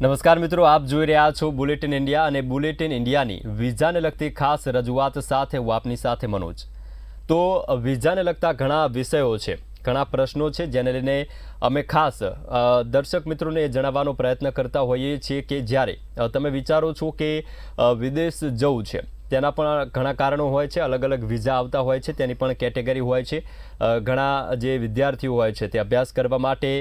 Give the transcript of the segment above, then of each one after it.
નમસ્કાર મિત્રો, આપ જોઈ રહ્યા છો બુલેટિન ઇન્ડિયા અને બુલેટિન ઇન્ડિયાની વિઝાને લગતી ખાસ રજૂઆત સાથે હું આપની સાથે મનોજ. તો વિઝાને લગતા ઘણા વિષયો છે, ઘણા પ્રશ્નો છે જેને લઈને અમે ખાસ દર્શક મિત્રોને જણાવવાનો પ્રયત્ન કરતા હોઈએ છીએ કે જ્યારે તમે વિચારો છો કે વિદેશ જવું છે તેના પણ ઘણા કારણો હોય છે, અલગ અલગ વિઝા આવતા હોય છે, તેની પણ કેટેગરી હોય છે. ઘણા જે વિદ્યાર્થીઓ હોય છે તે અભ્યાસ કરવા માટે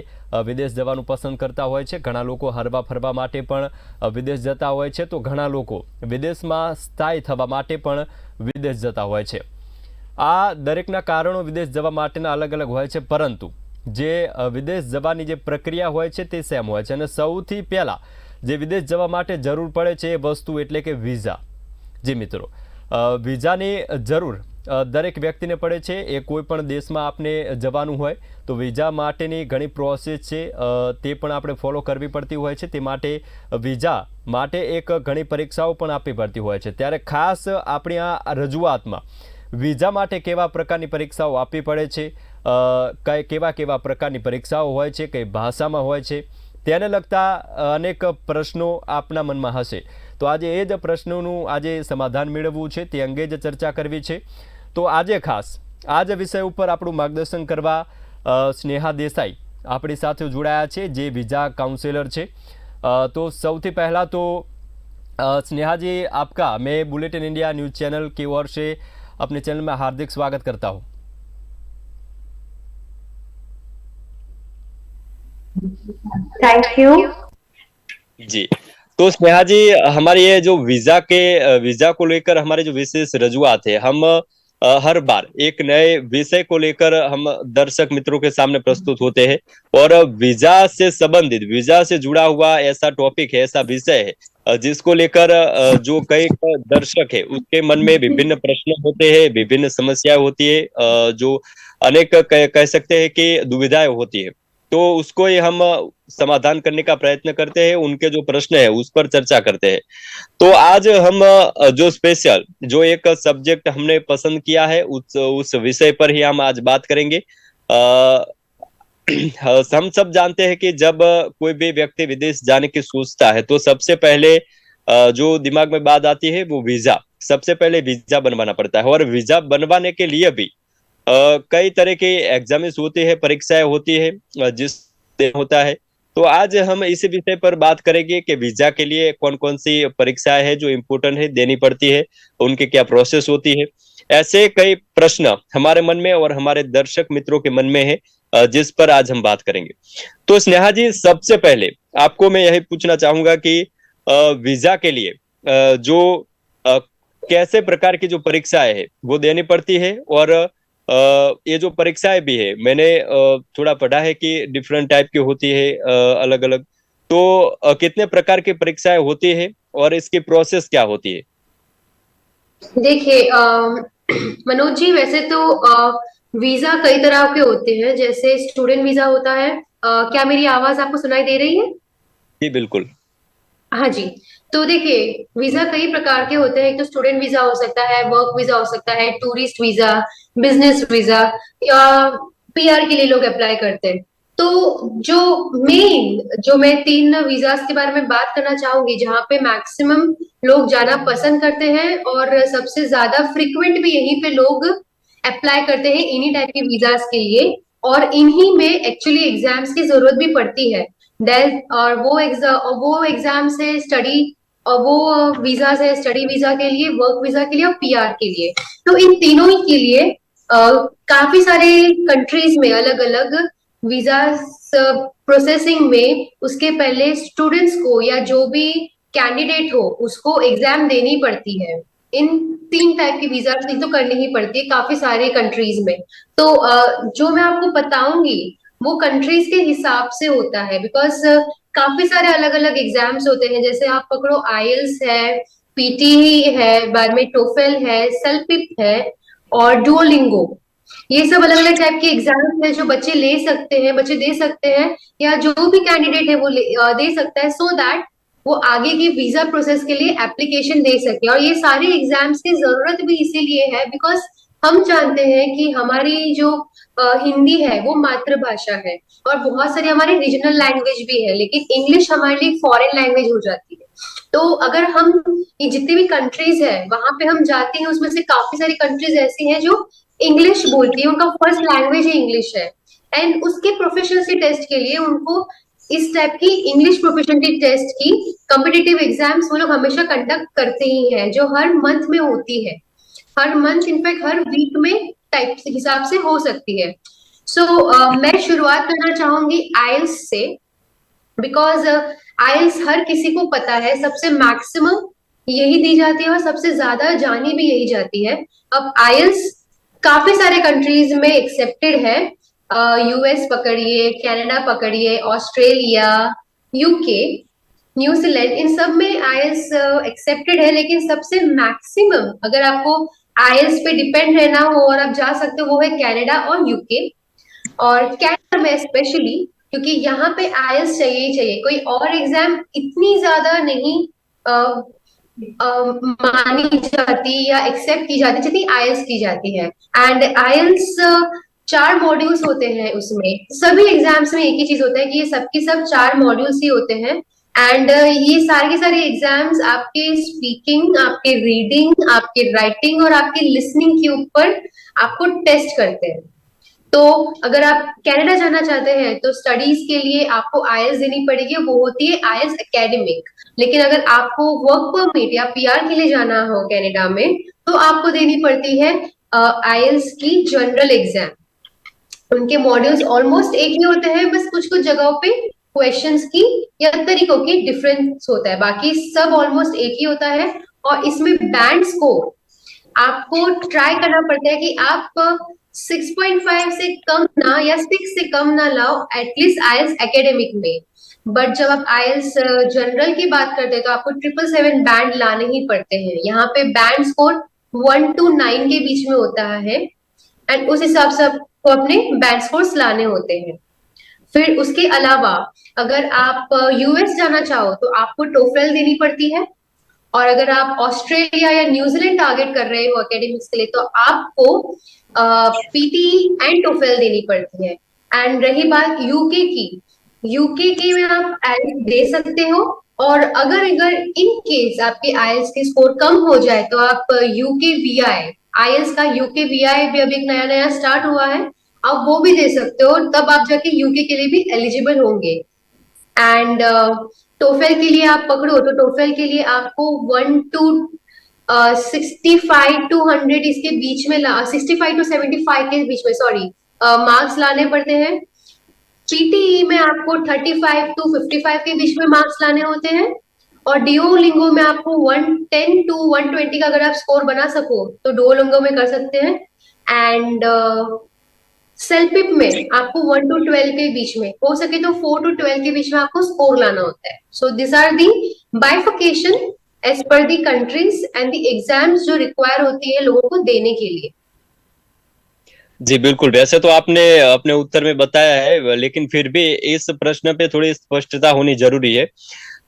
વિદેશ જવાનું પસંદ કરતા હોય છે, ઘણા લોકો હરવા ફરવા માટે પણ વિદેશ જતા હોય છે, તો ઘણા લોકો વિદેશમાં સ્થાયી થવા માટે પણ વિદેશ જતા હોય છે. આ દરેકના કારણો વિદેશ જવા માટેના અલગ અલગ હોય છે, પરંતુ જે વિદેશ જવાની જે પ્રક્રિયા હોય છે તે સેમ હોય છે. અને સૌથી પહેલાં જે વિદેશ જવા માટે જરૂર પડે છે એ વસ્તુ એટલે કે વિઝા. જી મિત્રો, વિઝાની જરૂર દરેક વ્યક્તિને પડે છે. એ કોઈ પણ દેશમાં આપણે જવાનું હોય તો વિઝા માટેની ઘણી પ્રોસેસ છે, તે પણ આપણે ફોલો કરવી પડતી હોય છે. તે માટે વિઝા માટે એક ઘણી પરીક્ષાઓ પણ આપવી પડતી હોય છે. ત્યારે ખાસ આપણી આ રજૂઆતમાં વિઝા માટે કેવા પ્રકારની પરીક્ષાઓ આપવી પડે છે, કેવા પ્રકારની પરીક્ષાઓ હોય છે, કઈ ભાષામાં હોય છે, તેને લગતા અનેક પ્રશ્નો આપના મનમાં હશે. તો આજે એ જ પ્રશ્નોનું આજે સમાધાન મેળવવું છે, તે અંગે જ ચર્ચા કરવી છે. તો આજે ખાસ આ જ વિષય ઉપર આપણું માર્ગદર્શન કરવા સ્નેહા દેસાઈ આપણી સાથે જોડાયા છે, જે વિઝા કાઉન્સિલર છે. तो સૌથી પહેલાં તો स्नेहा जी, आपका मैं बुलेटिन इंडिया न्यूज़ चैनल की ओर से अपने चैनल में हार्दिक स्वागत करता हूँ. थैंक यू जी. तो स्नेहा जी, हमारे ये जो वीजा को लेकर हमारे जो विशेष रजूआत है, हम हर बार एक नए विषय को लेकर हम दर्शक मित्रों के सामने प्रस्तुत होते हैं. और वीजा से संबंधित, वीजा से जुड़ा हुआ ऐसा टॉपिक है, ऐसा विषय है जिसको लेकर जो कई दर्शक है उसके मन में विभिन्न प्रश्न होते हैं, विभिन्न समस्याएं होती है, जो अनेक कह सकते हैं कि दुविधाएं होती है. तो उसको ही हम समाधान करने का प्रयत्न करते हैं, उनके जो प्रश्न है उस पर चर्चा करते हैं. तो आज हम जो स्पेशल जो एक सब्जेक्ट हमने पसंद किया है उस विषय पर ही हम आज बात करेंगे. हम सब जानते हैं कि जब कोई भी व्यक्ति विदेश जाने की सोचता है तो सबसे पहले जो दिमाग में बात आती है वो वीजा. सबसे पहले वीजा बनवाना पड़ता है, और वीजा बनवाने के लिए भी कई तरह के एग्जाम्स होते हैं, परीक्षाएं होती है, जिस होता है. तो आज हम इसी विषय पर बात करेंगे कि वीजा के लिए कौन कौन सी परीक्षाएं हैं जो इम्पोर्टेंट है, देनी पड़ती है, उनके क्या प्रोसेस होती है. ऐसे कई प्रश्न हमारे मन में और हमारे दर्शक मित्रों के मन में है, जिस पर आज हम बात करेंगे. तो स्नेहा जी, सबसे पहले आपको मैं यही पूछना चाहूंगा कि वीजा के लिए जो कैसे प्रकार की जो परीक्षाएं है वो देनी पड़ती है, और ये जो परीक्षाएं भी है, मैंने थोड़ा पढ़ा है कि डिफरेंट टाइप की होती है, अलग अलग. तो कितने प्रकार की परीक्षाएं होती है और इसकी प्रोसेस क्या होती है? देखिए मनोज जी, वैसे तो वीजा कई तरह के होते हैं. जैसे स्टूडेंट वीजा होता है. क्या मेरी आवाज आपको सुनाई दे रही है? जी बिल्कुल. हाँ जी. तो देखिए, वीजा कई प्रकार के होते हैं. एक तो स्टूडेंट वीजा हो सकता है, वर्क वीजा हो सकता है, टूरिस्ट वीजा, बिजनेस वीजा, या पीआर के लिए लोग अप्लाई करते हैं. तो जो मैं 3 वीजास के बारे में बात करना चाहूंगी, जहां पे मैक्सिमम लोग जाना पसंद करते हैं और सबसे ज्यादा फ्रिक्वेंट भी यहीं पे लोग अप्लाई करते हैं इन्हीं टाइप के वीजास के लिए. और इन्हीं में एक्चुअली एग्जाम्स की जरूरत भी पड़ती है. और वो एग्जाम्स है स्टडी, और वो वीजा है स्टडी वीजा के लिए, वर्क वीजा के लिए और पीआर के लिए. तो इन तीनों ही के लिए काफी सारे कंट्रीज में अलग अलग वीजा प्रोसेसिंग में उसके पहले स्टूडेंट्स को या जो भी कैंडिडेट हो उसको एग्जाम देनी पड़ती है. इन 3 टाइप की वीजा तो करनी ही पड़ती है काफी सारे कंट्रीज में. तो जो मैं आपको बताऊंगी वो कंट्रीज के हिसाब से होता है, बिकॉज काफी सारे अलग अलग एग्जाम्स होते हैं. जैसे आप पकड़ो, आईएल्स है, पीटी है, बाद में टोफेल है, सेल्पिप है और डुओलिंगो. ये सब अलग अलग टाइप के एग्जाम्स हैं जो बच्चे ले सकते हैं, बच्चे दे सकते हैं, या जो भी कैंडिडेट है वो दे सकता है, सो दैट वो आगे की वीजा प्रोसेस के लिए एप्लीकेशन दे सके. और ये सारे एग्जाम्स की जरूरत भी इसीलिए है बिकॉज हम जानते हैं कि हमारी जो हिंदी है वो मातृभाषा है, और बहुत सारी हमारी रीजनल लैंग्वेज भी है, लेकिन इंग्लिश हमारे लिए फॉरेन लैंग्वेज हो जाती है। तो अगर हम ये जितनी भी कंट्रीज है वहां पे हम जाते हैं, उसमें से काफी सारी कंट्रीज ऐसी हैं जो इंग्लिश बोलती है, उनका फर्स्ट लैंग्वेज ही इंग्लिश है। एंड उसके प्रोफिशिएंसी टेस्ट के लिए उनको इस टाइप की इंग्लिश प्रोफिशिएंसी टेस्ट की कॉम्पिटिटिव एग्जाम्स वो लोग हमेशा कंडक्ट करते ही हैं, जो हर मंथ में होती है। हर मंथ इनफैक्ट हर वीक में टाइप से हिसाब से हो सकती है। सो मैं शुरुआत करना चाहूंगी आइल्स से, बिकॉज आइल्स हर किसी को पता है, सबसे मैक्सिमम यही दी जाती है और सबसे ज्यादा जानी भी यही जाती है। अब आइल्स काफी सारे कंट्रीज में एक्सेप्टेड है। यूएस पकड़िए, कनाडा पकड़िए, ऑस्ट्रेलिया, यूके, न्यूजीलैंड, इन सब में आईएलटीएस एक्सेप्टेड है। लेकिन सबसे मैक्सिमम अगर आपको आईएलटीएस पे डिपेंड रहना हो और आप जा सकते हो, वो है कनाडा और यूके। और कनाडा में स्पेशली क्योंकि यहाँ पे आईएलटीएस चाहिए ही चाहिए, कोई और एग्जाम इतनी ज्यादा नहीं मानी जाती या एक्सेप्ट की जाती जितनी आईएलटीएस की जाती है। एंड आईएलटीएस 4 मॉड्यूल्स होते हैं उसमें। सभी एग्जाम्स में एक ही चीज होता है कि ये सबके सब 4 मॉड्यूल्स ही होते हैं। एंड ये सारे के सारे एग्जाम्स आपके स्पीकिंग, आपके रीडिंग, आपके राइटिंग और आपके लिसनिंग के ऊपर आपको टेस्ट करते हैं। तो अगर आप कनाडा जाना चाहते हैं तो स्टडीज के लिए आपको आईएलटीएस देनी पड़ेगी, वो होती है आईएलटीएस एकेडमिक। लेकिन अगर आपको वर्क परमिट या पीआर के लिए जाना हो कनाडा में, तो आपको देनी पड़ती है आईएलटीएस की जनरल एग्जाम। उनके मॉड्यूल्स ऑलमोस्ट एक ही होते हैं, बस कुछ कुछ जगहों पे क्वेश्चंस की या तरीकों की डिफरेंस होता है, बाकी सब ऑलमोस्ट एक ही होता है। और इसमें बैंड स्कोर आपको ट्राई करना पड़ता है कि आप 6.5 से कम ना या 6 से कम ना लाओ एटलीस्ट आईएलटीएस एकेडमिक में। बट जब आप आईएलटीएस जनरल की बात करते हैं तो आपको 777 बैंड लाने ही पड़ते हैं। यहाँ पे बैंड स्कोर 1 to 9 के बीच में होता है, एंड उस हिसाब से आपको अपने बैंड स्कोर्स लाने होते हैं। फिर उसके अलावा अगर आप यूएस जाना चाहो तो आपको टोफेल देनी पड़ती है। और अगर आप ऑस्ट्रेलिया या न्यूजीलैंड टारगेट कर रहे हो एकेडमिक्स के लिए तो आपको पीटी एंड टोफेल देनी पड़ती है। एंड रही बात यूके की, यूके के में आप आईएलटीएस दे सकते हो, और अगर अगर इन केस आपके आईएलटीएस के स्कोर कम हो जाए तो आप यूके वीआई, आईएलटीएस का यूके वीआई भी अभी एक नया नया स्टार्ट हुआ है, आप वो भी दे सकते हो, तब आप जाके यूके के लिए भी एलिजिबल होंगे। एंड टोफेल के लिए आप पकड़ो तो टोफेल के लिए आपको 1 to 65 to 100 इसके बीच में 65 to 75 के बीच में, सॉरी, मार्क्स लाने पड़ते हैं। पीटीई में आपको 35 to 55 के बीच में मार्क्स लाने होते हैं। और डिओलिंगो में आपको 110 to 120 का अगर आप स्कोर बना सको तो डुओलिंगो में कर सकते हैं। एंड सेल्फिप में आपको 1 to 12 के बीच में, हो सके तो 4 to 12 के बीच में आपको स्कोर लाना होता है। So this are the bifurcation as per the countries and the exams जो रिक्वायर होती है लोगों को देने के लिए। जी बिल्कुल, वैसे तो आपने अपने उत्तर में बताया है, लेकिन फिर भी इस प्रश्न पे थोड़ी स्पष्टता होनी जरूरी है।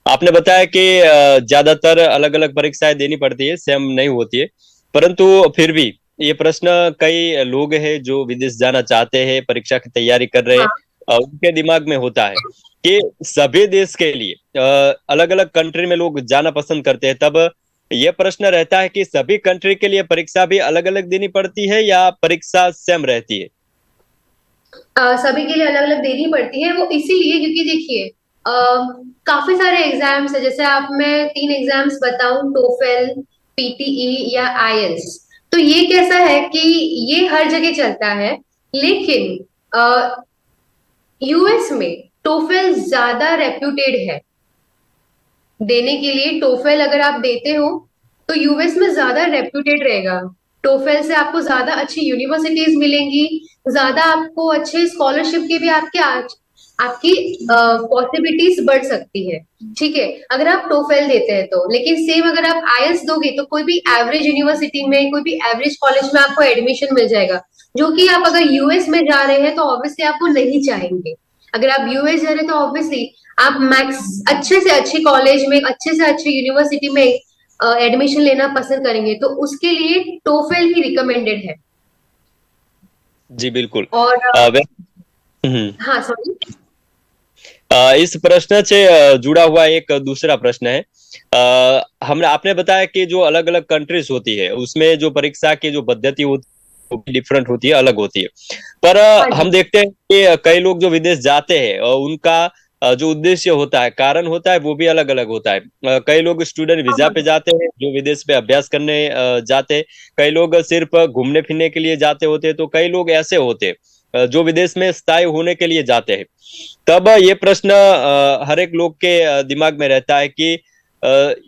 आपने बताया कि ज्यादातर अलग अलग परीक्षाएं देनी पड़ती है, सेम नहीं होती है, परंतु फिर भी ये प्रश्न कई लोग हैं जो विदेश जाना चाहते हैं, परीक्षा की तैयारी कर रहे हैं, उनके दिमाग में होता है कि सभी देश के लिए अलग अलग कंट्री में लोग जाना पसंद करते हैं। तब ये प्रश्न रहता है कि सभी कंट्री के लिए परीक्षा भी अलग अलग देनी पड़ती है या परीक्षा सेम रहती है? सभी के लिए अलग अलग देनी पड़ती है, वो इसीलिए क्योंकि देखिए काफी सारे एग्जाम्स है। जैसे आप, मैं 3 एग्जाम्स बताऊं, टोफेल, पीटीई या आईएलटीएस, तो ये कैसा है कि ये हर जगह चलता है। लेकिन यूएस में टोफेल ज्यादा रेप्यूटेड है देने के लिए। टोफेल अगर आप देते हो तो यूएस में ज्यादा रेप्यूटेड रहेगा। टोफेल से आपको ज्यादा अच्छी यूनिवर्सिटीज मिलेंगी, ज्यादा आपको अच्छे स्कॉलरशिप की भी आपकी पॉसिबिलिटीज बढ़ सकती है। ठीक है, अगर आप टोफेल देते हैं तो। लेकिन सेम अगर आप आईएलटीएस दोगे तो कोई भी एवरेज यूनिवर्सिटी में, कोई भी एवरेज कॉलेज में आपको एडमिशन मिल जाएगा, जो कि आप अगर यूएस में जा रहे हैं तो ऑब्वियसली आपको नहीं चाहेंगे। अगर आप यूएस जा रहे हैं तो ऑब्वियसली आप मैक्स अच्छे से अच्छे कॉलेज में, अच्छे से अच्छे यूनिवर्सिटी में एडमिशन लेना पसंद करेंगे, तो उसके लिए टोफेल ही रिकमेंडेड है। जी बिल्कुल। और हम्म। हाँ सॉरी। इस प्रश्न से जुड़ा हुआ एक दूसरा प्रश्न है। हमने आपने बताया कि जो अलग अलग कंट्रीज होती है उसमें जो परीक्षा की जो पद्धति होती है वो भी डिफरेंट होती है, अलग होती है। पर हाँ जी। हम देखते हैं कि कई लोग जो विदेश जाते हैं उनका जो उद्देश्य होता है, कारण होता है, वो भी अलग अलग होता है। कई लोग स्टूडेंट हाँ वीजा हाँ। पे जाते हैं जो विदेश पे अभ्यास करने जाते हैं। कई लोग सिर्फ घूमने फिरने के लिए जाते होते हैं, तो कई लोग ऐसे होते हैं जो विदेश में स्थायी होने के लिए जाते हैं। तब ये प्रश्न हर एक लोग के दिमाग में रहता है कि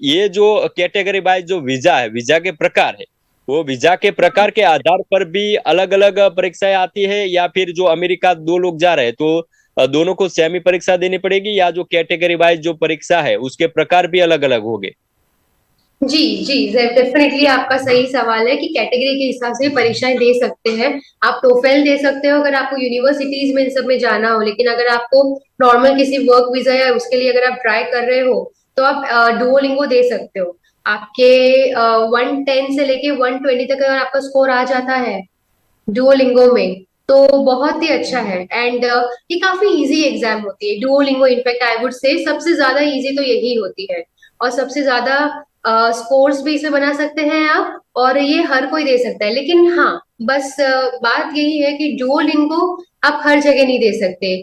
ये जो कैटेगरी वाइज जो वीजा है, वीजा के प्रकार है, वो वीजा के प्रकार के आधार पर भी अलग अलग परीक्षाएं आती है, या फिर जो अमेरिका दो लोग जा रहे हैं तो दोनों को सेमी परीक्षा देनी पड़ेगी, या जो कैटेगरी वाइज जो परीक्षा है उसके प्रकार भी अलग अलग होंगे। जी जी, डेफिनेटली आपका सही सवाल है कि कैटेगरी के हिसाब से परीक्षाएं दे सकते हैं। आप टोफेल दे सकते हो अगर आपको यूनिवर्सिटीज में इन सब में जाना हो, लेकिन अगर आपको नॉर्मल किसी वर्क वीजा या उसके लिए अगर आप ट्राई कर रहे हो तो आप डुओलिंगो दे सकते हो। आपके 110 से लेके 120 तक अगर आपका स्कोर आ जाता है डुओलिंगो में तो बहुत ही अच्छा है। एंड ये काफी इजी एग्जाम होती है Duolingo. In fact I would say सबसे ज्यादा इजी तो यही होती है, और सबसे ज्यादा स्कोर्स भी इसमें बना सकते हैं आप, और ये हर कोई दे सकता है। लेकिन हाँ, बस बात यही है कि डुओलिंगो आप हर जगह नहीं दे सकते।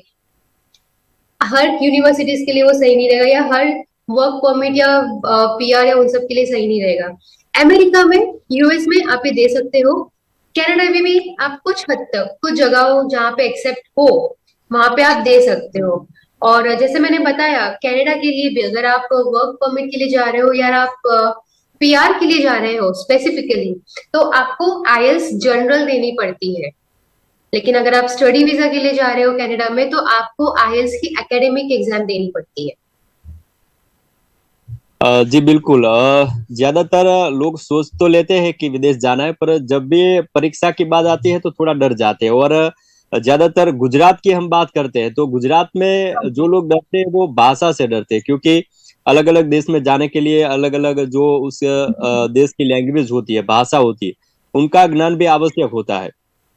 हर यूनिवर्सिटीज के लिए वो सही नहीं रहेगा, या हर वर्क परमिट या पीआर या उन सब के लिए सही नहीं रहेगा। अमेरिका में, यूएस में आप ये दे सकते हो। कनाडा में भी आप कुछ हद तक, कुछ जगहों जहाँ पे एक्सेप्ट हो वहां पे आप दे सकते हो। और जैसे मैंने बताया, कनाडा के लिए भी अगर आप वर्क परमिट के लिए जा रहे हो या आप पीआर के लिए जा रहे हो स्पेसिफिकली, तो आपको आईएलटीएस जनरल देनी पड़ती है। लेकिन अगर आप स्टडी वीजा के लिए जा रहे हो कनाडा में तो आपको आईएलटीएस की एकेडमिक एग्जाम देनी पड़ती है। जी बिल्कुल। ज्यादातर लोग सोच तो लेते हैं कि विदेश जाना है, पर जब भी परीक्षा की बात आती है तो थोड़ा डर जाते हैं। और ज्यादातर गुजरात की हम बात करते हैं तो गुजरात में जो लोग डरते हैं वो भाषा से डरते हैं, क्योंकि अलग अलग देश में जाने के लिए अलग अलग जो उस देश की लैंग्वेज होती है, भाषा होती है, उनका ज्ञान भी आवश्यक होता है।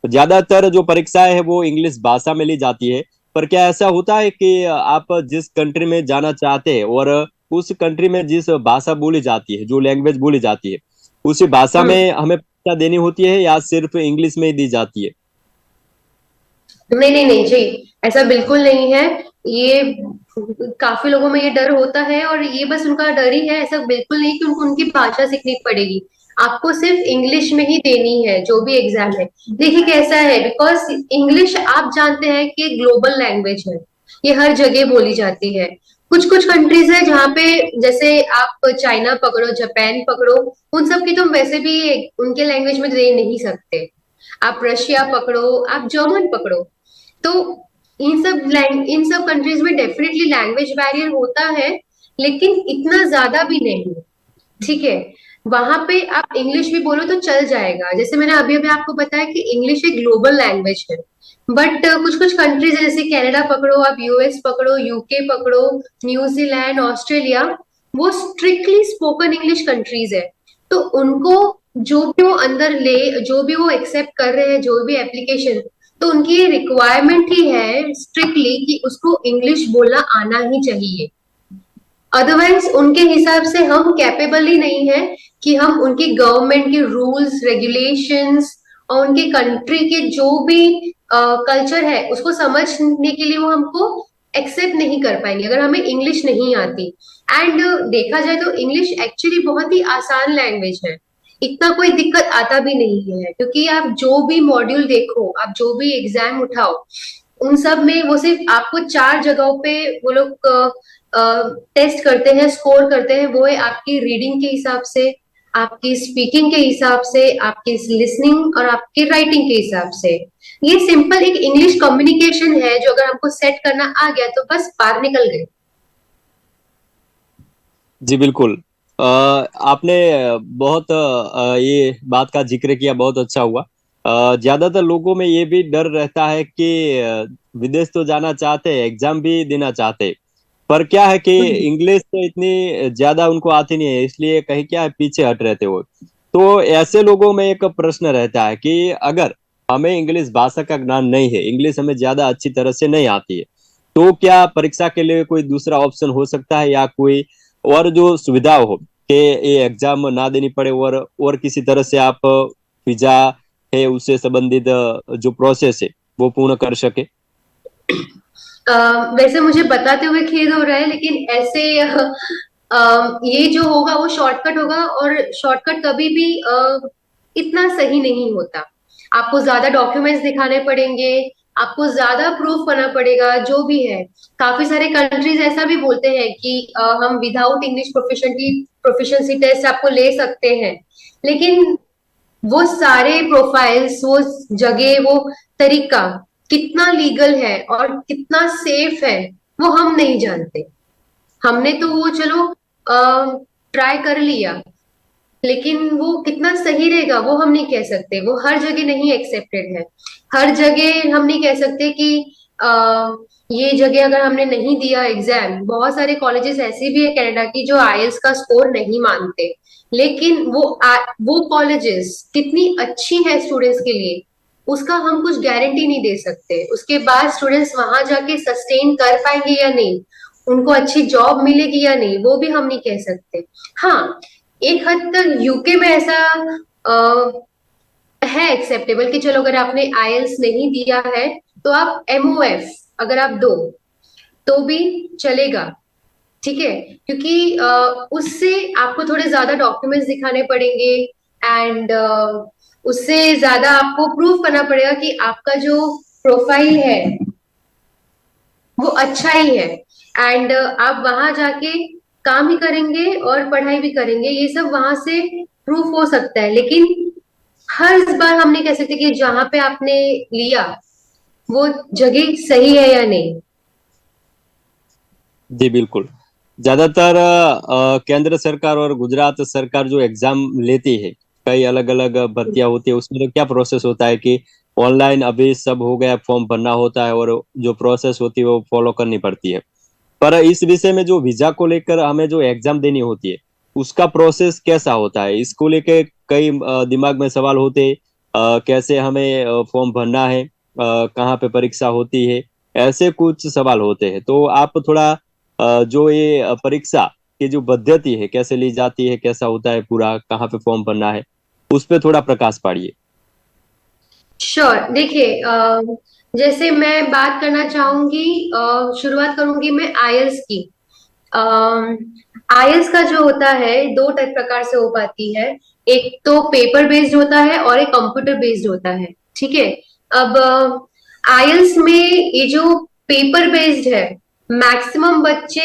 ज्यादातर जो परीक्षाएं है वो इंग्लिश भाषा में ली जाती है। पर क्या ऐसा होता है कि आप जिस कंट्री में जाना चाहते हैं और उस कंट्री में जिस भाषा बोली जाती है, जो लैंग्वेज बोली जाती है, उसी भाषा हम्म। में हमें परीक्षा देनी होती है, या सिर्फ इंग्लिश में ही दी जाती है? नहीं नहीं नहीं जी, ऐसा बिल्कुल नहीं है। ये काफी लोगों में ये डर होता है, और ये बस उनका डर ही है। ऐसा बिल्कुल नहीं कि उनको उनकी भाषा सीखनी पड़ेगी। आपको सिर्फ इंग्लिश में ही देनी है जो भी एग्जाम है। देखिए कैसा है, बिकॉज इंग्लिश आप जानते हैं कि ग्लोबल लैंग्वेज है, ये हर जगह बोली जाती है। कुछ कुछ कंट्रीज है जहाँ पे, जैसे आप चाइना पकड़ो, जापान पकड़ो, उन सब की तो वैसे भी उनके लैंग्वेज में दे नहीं सकते। आप रशिया पकड़ो, आप जर्मन पकड़ो, तो इन सब कंट्रीज में डेफिनेटली लैंग्वेज बैरियर होता है, लेकिन इतना ज्यादा भी नहीं। ठीक है, वहां पे आप इंग्लिश भी बोलो तो चल जाएगा। जैसे मैंने अभी अभी आपको बताया कि इंग्लिश एक ग्लोबल लैंग्वेज है। बट कुछ कुछ कंट्रीज जैसे कनाडा पकड़ो, आप यूएस पकड़ो, यूके पकड़ो, न्यूजीलैंड, ऑस्ट्रेलिया, वो स्ट्रिक्टली स्पोकन इंग्लिश कंट्रीज है। तो उनको जो भी वो अंदर ले, जो भी वो एक्सेप्ट कर रहे हैं, जो भी एप्लीकेशन, तो उनकी ये रिक्वायरमेंट ही है स्ट्रिक्टली कि उसको इंग्लिश बोलना आना ही चाहिए। अदरवाइज उनके हिसाब से हम कैपेबल ही नहीं है कि हम उनकी गवर्नमेंट के रूल्स रेगुलेशंस और उनके कंट्री के जो भी कल्चर है उसको समझने के लिए वो हमको एक्सेप्ट नहीं कर पाएंगे अगर हमें इंग्लिश नहीं आती। एंड देखा जाए तो इंग्लिश एक्चुअली बहुत ही आसान लैंग्वेज है। इतना कोई दिक्कत आता भी नहीं है, क्योंकि आप जो भी मॉड्यूल देखो, आप जो भी एग्जाम उठाओ, उन सब में वो सिर्फ आपको चार जगहों पे वो लोग टेस्ट करते हैं, स्कोर करते हैं। वो है आपकी रीडिंग के हिसाब से, आपकी स्पीकिंग के हिसाब से, आपकी लिसनिंग और आपकी राइटिंग के हिसाब से। ये सिंपल एक इंग्लिश कम्युनिकेशन है जो अगर हमको सेट करना आ गया तो बस पार निकल गए। जी बिल्कुल। आपने बहुत ये बात का जिक्र किया, बहुत अच्छा हुआ। ज्यादातर लोगों में ये भी डर रहता है कि विदेश तो जाना चाहते हैं, एग्जाम भी देना चाहते हैं, पर क्या है कि इंग्लिश तो इतनी ज्यादा उनको आती नहीं है, इसलिए कहीं क्या है पीछे हट रहते हो। तो ऐसे लोगों में एक प्रश्न रहता है कि अगर हमें इंग्लिश भाषा का ज्ञान नहीं है, इंग्लिश हमें ज्यादा अच्छी तरह से नहीं आती है, तो क्या परीक्षा के लिए कोई दूसरा ऑप्शन हो सकता है या कोई और जो सुविधा हो कि ये एग्जाम ना देनी पड़े और किसी तरह से आप वीजा है उससे संबंधित जो प्रोसेस है वो पूर्ण कर सके? वैसे मुझे बताते हुए खेद हो रहा है, लेकिन ऐसे ये जो होगा वो शॉर्टकट होगा, और शॉर्टकट कभी भी इतना सही नहीं होता। आपको ज्यादा डॉक्यूमेंट्स दिखाने पड़ेंगे, आपको ज्यादा प्रूफ करना पड़ेगा, जो भी है। काफी सारे कंट्रीज ऐसा भी बोलते हैं कि हम विदाउट इंग्लिश प्रोफिशिएंसी टेस्ट आपको ले सकते हैं, लेकिन वो सारे प्रोफाइल्स, वो जगह, वो तरीका कितना लीगल है और कितना सेफ है वो हम नहीं जानते। हमने तो वो चलो ट्राई कर लिया, लेकिन वो कितना सही रहेगा वो हम नहीं कह सकते। वो हर जगह नहीं एक्सेप्टेड है। हर जगह हम नहीं कह सकते कि आ, ये जगह अगर हमने नहीं दिया एग्जाम, बहुत सारे कॉलेजेस ऐसे भी है कनाडा की जो आईएलटीएस का स्कोर नहीं मानते, लेकिन वो कॉलेजेस कितनी अच्छी है स्टूडेंट्स के लिए उसका हम कुछ गारंटी नहीं दे सकते। उसके बाद स्टूडेंट्स वहां जाके सस्टेन कर पाएंगे या नहीं, उनको अच्छी जॉब मिलेगी या नहीं, वो भी हम नहीं कह सकते। हाँ, एक हद तक यूके में ऐसा अ, है एक्सेप्टेबल कि चलो अगर आपने आईएलटीएस नहीं दिया है तो आप एमओएफ अगर आप दो तो भी चलेगा, ठीक है। क्योंकि उससे आपको थोड़े ज्यादा डॉक्यूमेंट्स दिखाने पड़ेंगे, एंड उससे ज्यादा आपको प्रूव करना पड़ेगा कि आपका जो प्रोफाइल है वो अच्छा ही है, एंड आप वहां जाके काम भी करेंगे और पढ़ाई भी करेंगे, ये सब वहां से प्रूफ हो सकता है। लेकिन हर बार हम नहीं कह सकते कि जहां पे आपने लिया वो जगह सही है या नहीं। जी बिल्कुल। ज्यादातर केंद्र सरकार और गुजरात सरकार जो एग्जाम लेती है, कई अलग अलग भर्तियां होती है, उसमें तो क्या प्रोसेस होता है कि ऑनलाइन अभी सब हो गया, फॉर्म भरना होता है और जो प्रोसेस होती है वो फॉलो करनी पड़ती है। पर इस विषय में जो वीजा को लेकर हमें जो एग्जाम देनी होती है उसका प्रोसेस कैसा होता है, इसको लेके कई दिमाग में सवाल होते हैं। कैसे हमें फॉर्म भरना है, कहाँ पे परीक्षा होती है, ऐसे कुछ सवाल होते हैं। तो आप थोड़ा जो ये परीक्षा की जो पद्धति है कैसे ली जाती है, कैसा होता है, पूरा कहाँ पे फॉर्म भरना है, उस पर थोड़ा प्रकाश पाड़िए। श्योर, देखिए जैसे मैं बात करना चाहूंगी, शुरुआत करूंगी मैं आईएलटीएस की। आईएलटीएस का जो होता है दो टाइप प्रकार से हो पाती है। एक तो पेपर बेस्ड होता है और एक कंप्यूटर बेस्ड होता है, ठीक है। अब आईएलटीएस में ये जो पेपर बेस्ड है, मैक्सिमम बच्चे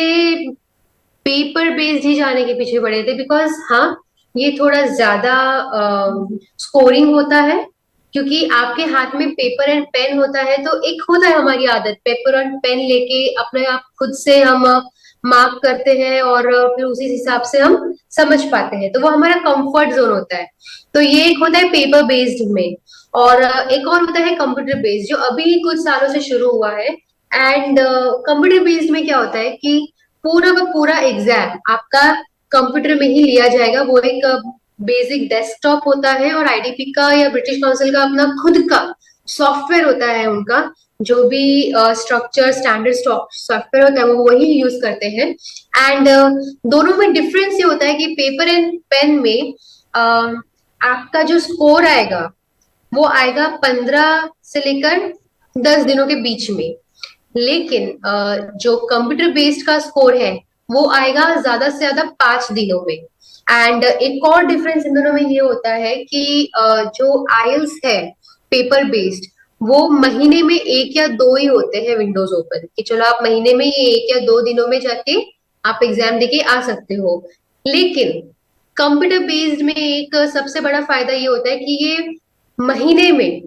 पेपर बेस्ड ही जाने के पीछे पड़े थे, बिकॉज हाँ, ये थोड़ा ज्यादा स्कोरिंग होता है, क्योंकि आपके हाथ में पेपर एंड पेन होता है। तो एक होता है हमारी आदत पेपर एंड पेन लेके अपने आप खुद से हम मार्क करते हैं, और फिर उसी हिसाब से हम समझ पाते हैं, तो वो हमारा कंफर्ट जोन होता है। तो ये एक होता है पेपर बेस्ड में, और एक और होता है कंप्यूटर बेस्ड जो अभी कुछ सालों से शुरू हुआ है। एंड कंप्यूटर बेस्ड में क्या होता है कि पूरा का पूरा एग्जाम आपका कंप्यूटर में ही लिया जाएगा। वो एक बेसिक डेस्कटॉप होता है, और आईडीपी का या ब्रिटिश काउंसिल का अपना खुद का सॉफ्टवेयर होता है उनका। जो भी स्ट्रक्चर स्टैंडर्ड सॉफ्टवेयर होता है वो वही यूज करते हैं। एंड दोनों में डिफरेंस ये होता है कि पेपर एंड पेन में आपका जो स्कोर आएगा वो आएगा 15 से लेकर 10 दिनों के बीच में। लेकिन जो कंप्यूटर बेस्ड का स्कोर है वो आएगा ज्यादा से ज्यादा 5 दिनों में। एंड एक और डिफरेंस इन दोनों में ये होता है कि जो आईएलटीएस है पेपर बेस्ड, वो महीने में एक या दो ही होते हैं विंडोज ओपन, कि चलो आप महीने में ये एक या दो दिनों में जाके आप एग्जाम देके आ सकते हो। लेकिन कंप्यूटर बेस्ड में एक सबसे बड़ा फायदा ये होता है कि ये महीने में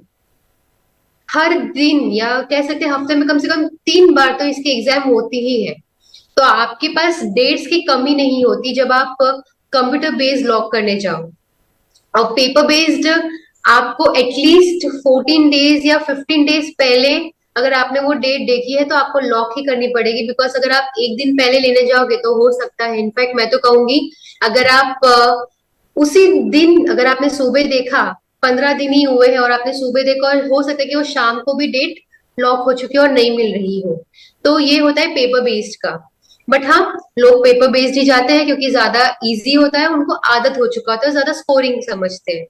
हर दिन, या कह सकते हैं हफ्ते में कम से कम 3 बार तो इसकी एग्जाम होती ही है। तो आपके पास डेट्स की कमी नहीं होती जब आप कंप्यूटर बेस्ड लॉक करने जाओ। और पेपर बेस्ड आपको एटलीस्ट 14 डेज या 15 डेज पहले, अगर आपने वो डेट देखी है तो आपको लॉक ही करनी पड़ेगी, बिकॉज अगर आप एक दिन पहले लेने जाओगे तो हो सकता है, इनफैक्ट मैं तो कहूंगी, अगर आप उसी दिन अगर आपने सुबह देखा 15 दिन ही हुए हैं और आपने सुबह देखा और हो सकता है कि वो शाम को भी डेट लॉक हो चुकी है और नहीं मिल रही हो। तो ये होता है पेपर बेस्ड का। बट हाँ, लोग पेपर बेस्ड ही जाते हैं क्योंकि ज्यादा इजी होता है, उनको आदत हो चुका होता है, ज्यादा स्कोरिंग समझते हैं।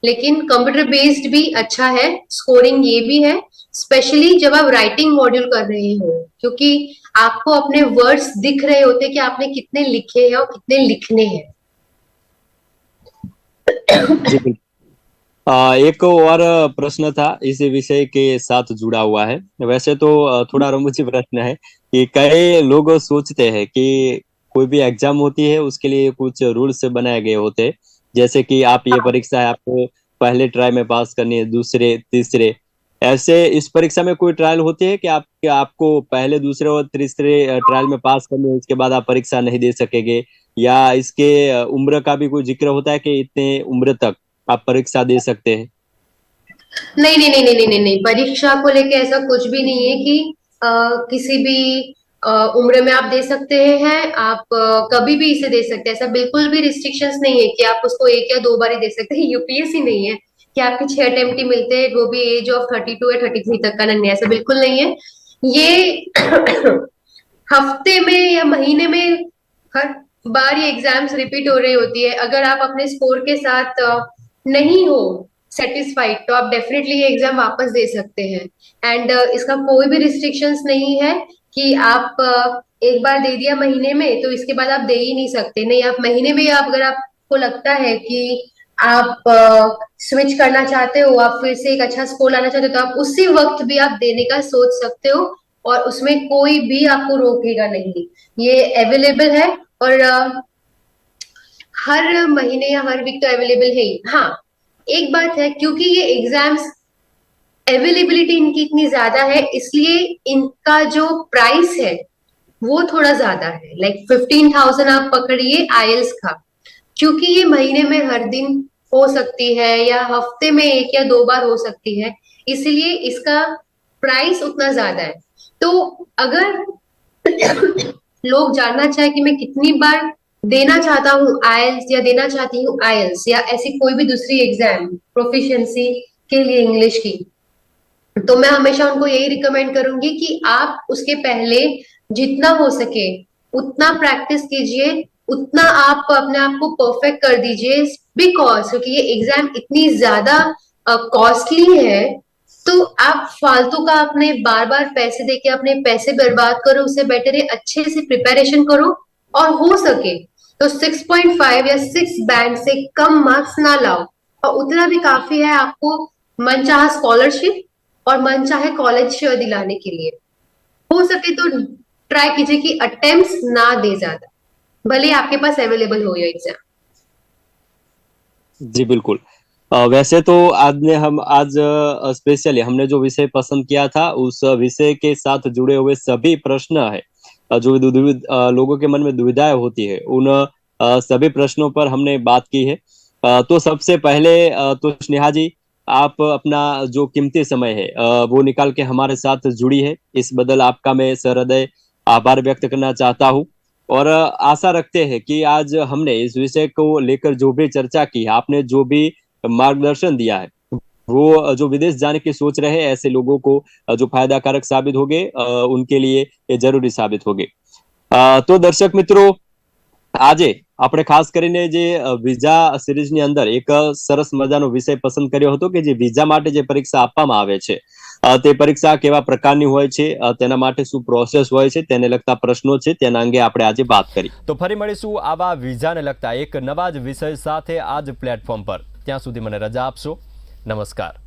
लेकिन कंप्यूटर बेस्ड भी अच्छा है, स्कोरिंग ये भी है, स्पेशली जब आप राइटिंग मॉड्यूल कर रहे हो, क्योंकि आपको अपने वर्ड्स दिख रहे होते हैं कि आपने कितने लिखे हैं और कितने लिखने हैं। जी बिल्कुल। एक और प्रश्न था इसी विषय के साथ जुड़ा हुआ है। वैसे तो थोड़ा रोमांचक प्रश्न है कि कई लोग सोचते हैं कि कोई भी एग्जाम होती है उसके लिए कुछ रूल्स बनाए गए होते हैं, जैसे कि आप ये परीक्षा है आपको पहले ट्राई में पास करनी है, दूसरे तीसरे ऐसे इस परीक्षा में कोई ट्रायल होती है कि आपको पहले दूसरे और तीसरे ट्रायल में पास करनी है, उसके बाद आप परीक्षा नहीं दे सकेंगे, या इसके उम्र का भी कोई जिक्र होता है कि इतने उम्र तक आप परीक्षा दे सकते हैं? नहीं नहीं नहीं नहीं नहीं नहीं नहीं, परीक्षा को लेके ऐसा कुछ भी नहीं है कि किसी भी उम्र में आप दे सकते हैं। आप कभी भी इसे दे सकते हैं, ऐसा बिल्कुल भी रिस्ट्रिक्शंस नहीं है कि आप उसको 1 या 2 बार ही दे सकते हैं। यूपीएससी नहीं है कि आपके 6 अटेम्प्ट ही मिलते हैं, वो भी एज ऑफ 32 या 33 तक का नहीं है, ऐसा बिल्कुल नहीं है। ये हफ्ते में या महीने में हर बार ये एग्जाम्स रिपीट हो रही होती है। अगर आप अपने स्कोर के साथ नहीं हो सेटिस्फाइड तो आप डेफिनेटली ये एग्जाम वापस दे सकते हैं। एंड इसका कोई भी रिस्ट्रिक्शंस नहीं है कि आप एक बार दे दिया महीने में तो इसके बाद आप दे ही नहीं सकते। नहीं, आप महीने में आप अगर आपको लगता है कि आप स्विच करना चाहते हो, आप फिर से एक अच्छा स्कोर लाना चाहते हो, तो आप उसी वक्त भी आप देने का सोच सकते हो और उसमें कोई भी आपको रोकेगा नहीं। ये अवेलेबल है और हर महीने या हर वीक तो अवेलेबल है ही। हाँ, एक बात है, क्योंकि ये एग्जाम्स अवेलेबिलिटी इनकी इतनी ज्यादा है, इसलिए इनका जो प्राइस है वो थोड़ा ज्यादा है। लाइक 15,000 आप पकड़िए आईएल्स का, क्योंकि ये महीने में हर दिन हो सकती है या हफ्ते में 1 या 2 बार हो सकती है, इसलिए इसका प्राइस उतना ज्यादा है। तो अगर लोग जानना चाहे कि मैं कितनी बार देना चाहता हूँ आईएल्स या देना चाहती हूँ आईएल्स या ऐसी कोई भी दूसरी एग्जाम प्रोफिशिएंसी के लिए इंग्लिश की, तो मैं हमेशा उनको यही रिकमेंड करूंगी कि आप उसके पहले जितना हो सके उतना प्रैक्टिस कीजिए, उतना आप अपने आप को परफेक्ट कर दीजिए। बिकॉज क्योंकि ये एग्जाम इतनी ज्यादा कॉस्टली है, तो आप फालतू का अपने बार बार पैसे देके अपने पैसे बर्बाद करो, उससे बेटर है अच्छे से प्रिपरेशन करो और हो सके तो 6.5 या 6 बैंड से कम मार्क्स ना लाओ, और उतना भी काफी है आपको मनचाहा स्कॉलरशिप और मनचाहे कॉलेज दिलाने के लिए। हो सके तो ट्राई कीजिए कि अटेम्प्ट्स ना दे ज्यादा, भले ही आपके पास अवेलेबल हो ये एग्जाम। जी बिल्कुल। वैसे तो आज स्पेशली हमने जो विषय पसंद किया था उस विषय के साथ जुड़े हुए सभी प्रश्न है, जो लोगों के मन में दुविधाएं होती है उन सभी प्रश्नों पर हमने बात की है। तो सबसे पहले तो स्नेहा जी, आप अपना जो कीमती समय है वो निकाल के हमारे साथ जुड़ी है, इस बदल आपका मैं सहृदय आभार व्यक्त करना चाहता हूँ। और आशा रखते हैं कि आज हमने इस विषय को लेकर जो भी चर्चा की, आपने जो भी मार्गदर्शन दिया है, वो जो विदेश जाने की सोच रहे हैं ऐसे लोगों को जो फायदाकारक साबित होंगे, उनके लिए ये जरूरी साबित होंगे। तो दर्शक મિત્રો, આજે આપણે ખાસ કરીને જે વિઝા સિરીઝની અંદર એક સરસ મજાનો વિષય પસંદ કર્યો હતો કે જે વિઝા માટે જે પરીક્ષા આપવામાં આવે છે તે પરીક્ષા કેવા પ્રકારની હોય છે, તેના માટે શું પ્રોસેસ હોય છે, તેને લગતા પ્રશ્નો છે, તેના અંગે આપણે આજે વાત કરી। તો ફરી મળીશું આવા વિઝાને લગતા એક નવા જ વિષય સાથે આ જ પ્લેટફોર્મ પર। ત્યાં સુધી મને રજા આપશો। નમસ્કાર।